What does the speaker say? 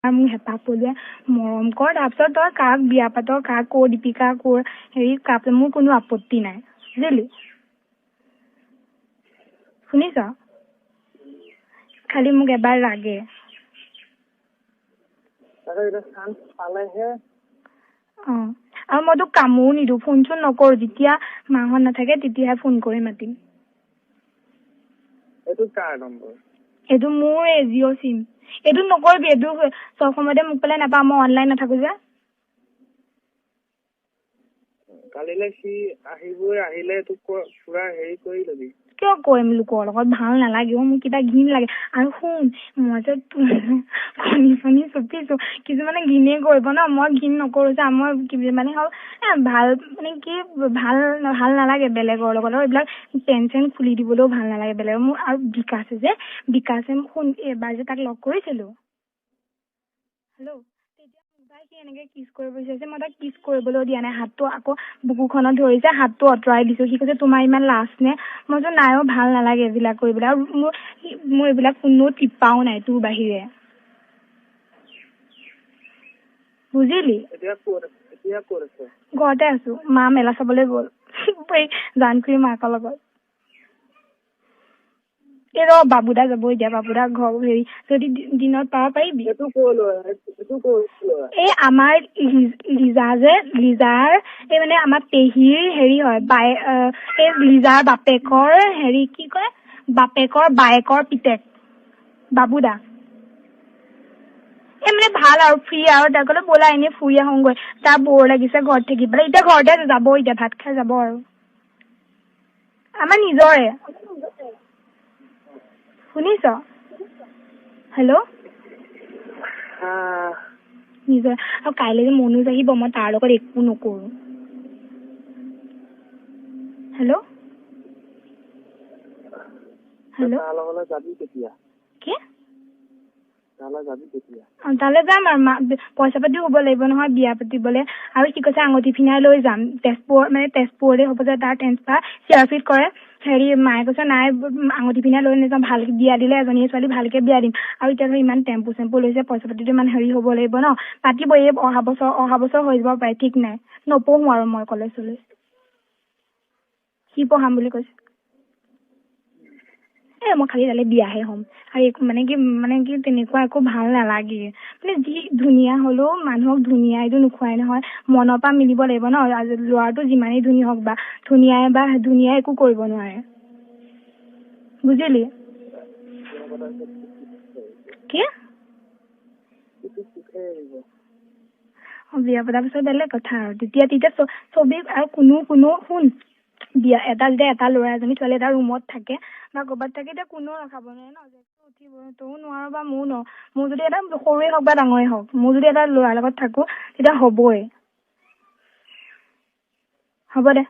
মোক হেঁপাহ পলোৱাই মৰম কৰ, তাৰপিছত তই কাক বিয়া পাত, কাক কৰ, দীপিকা কৰ, হেৰি কাক, মোৰ কোনো আপত্তি নাই, বুজিলি? শুনিছ? খালি মোক এবাৰ লাগে। আৰু মই তোক কামো নিদিওঁ, ফোন চোন নকৰো, যেতিয়া মাহঁত নাথাকে তেতিয়াহে ফোন কৰি মাতিম। এইটো মোৰ জিঅ' চিম। এইটো নকৰিবি, এইটো চব সময়তে মোক পেলাই নাপাওঁ, মই অনলাইন নাথাকো যে। কালিলে সি আহিবই, আহিলে তোক পুৰা হেৰি কৰি লবি। কিয় কৰিম লোকৰ লগত, ভাল নালাগে মোক, কিবা ঘিণ লাগে। আৰু শুন, মই যে কণী চনি চুপিছো, কিছুমানে ঘিণে কৰিব ন, মই ঘিণ নকৰো যে। মই মানে হ'ল ভাল, মানে কি ভাল নালাগে বেলেগৰ লগত, আৰু এইবিলাক পেন খুলি দিবলৈও ভাল নালাগে বেলেগৰ। মোৰ আৰু বিকাশে শুন, এবাৰ যে তাক লগ কৰিছিলো, হেল্ল', সি এনেকে কিছ কৰিব বিচাৰিছে, মই তাক কিছ কৰিবলৈ দিয়া নাই, হাতটো আকৌ বুকুখনত ধৰিছে, হাতটো আঁতৰাই দিছো। সি কৈছে তোমাৰ ইমান লাজ নে? মই যে নাই, ভাল নালাগে এইবিলাক কৰিবলৈ, আৰু মোৰ এইবিলাক কোনো টিপাও নাই তোৰ বাহিৰে, বুজিলি? ঘৰতে আছো, মা মেলা চাবলৈ গ'ল জানকুৰ মাকৰ লগত। এই ৰ বাবুদা যাব এতিয়া, বাবুদা ঘৰ হেৰি যদি দিনত পাব পাৰিবি। এই আমাৰ লিজাৰ এই মানে আমাৰ পেহীৰ হেৰি হয়, এই লিজাৰ বাপেকৰ হেৰি কি কয়, বাপেকৰ বায়েকৰ পিতেক বাবুদা। এই মানে ভাল আৰু ফ্ৰী, আৰু তাৰ ক'লে ব'লা এনেই ফুৰি আহোগৈ, তাৰ বৰ লাগিছে ঘৰত থাকি পেলাই, এতিয়া ঘৰতে যাব, এতিয়া ভাত খাই যাব। আৰু আমাৰ নিজৰে, শুনিছ? হেল্ল', নিজৰ। আৰু কাইলৈ যে মনোজ আহিব, মই তাৰ লগত একো নকৰো। হেল্ল', কি? তালৈ যাম আৰু পইচা পাতিও হ'ব লাগিব নহয় বিয়া পাতিবলে। আৰু কি কৈছে, আঙুঠি পিন্ধাই লৈ যাম, তেজপুৰতে হ'ব যে তাৰ ট্ৰেন্সফাৰ চিআৰপিত কৰে। হেৰি মায়ে কৈছে নাই, আঙুঠি পিন্ধাই লৈ নাযাম, ভালকে বিয়া দিলে এজনীয়ে ছোৱালী ভালকে বিয়া দিম। আৰু এতিয়া ধৰ ইমান টেম্পু লৈছে, পইচা পাতিটো ইমান হেৰি হ'ব লাগিব ন, পাতিব। এই অহা বছৰ হৈ যাব পাৰে, ঠিক নাই। নপঢ়ো আৰু মই কলেজ চলেজ, সি পঢ়াম বুলি কৈছে। মই খালি তালে বিয়াহে হ'ম, আৰু একো মানে কি তেনেকুৱা একো ভাল নালাগে। মানে যি ধুনীয়া হলেও মানুহক ধুনীয়া এইটো নোখোৱাই নহয়, মনৰ পৰা মিলিব লাগিব ন। ল'ৰাটো যিমানেই ধুনীয়া হওক বা ধুনীয়াই একো কৰিব নোৱাৰে, বুজিলি? কি? বিয়া পতাৰ পিছত বেলেগ কথা আৰু, তেতিয়া চবেই, আৰু কোনো শুন, বিয়া এটা ল'ৰা এজনী ছোৱালী এটা ৰুমত থাকে বা ক'ৰবাত থাকে, এতিয়া কোনেও ৰখাব নোৱাৰে ন, উঠিব তয়ো নোৱাৰ বা ময়ো নোৱাৰো। মোৰ যদি এটা সৰুৱে হওক বা ডাঙৰে হওক, মোৰ যদি এটা ল'ৰাৰ লগত থাকো তেতিয়া হ'বই। হ'ব দে।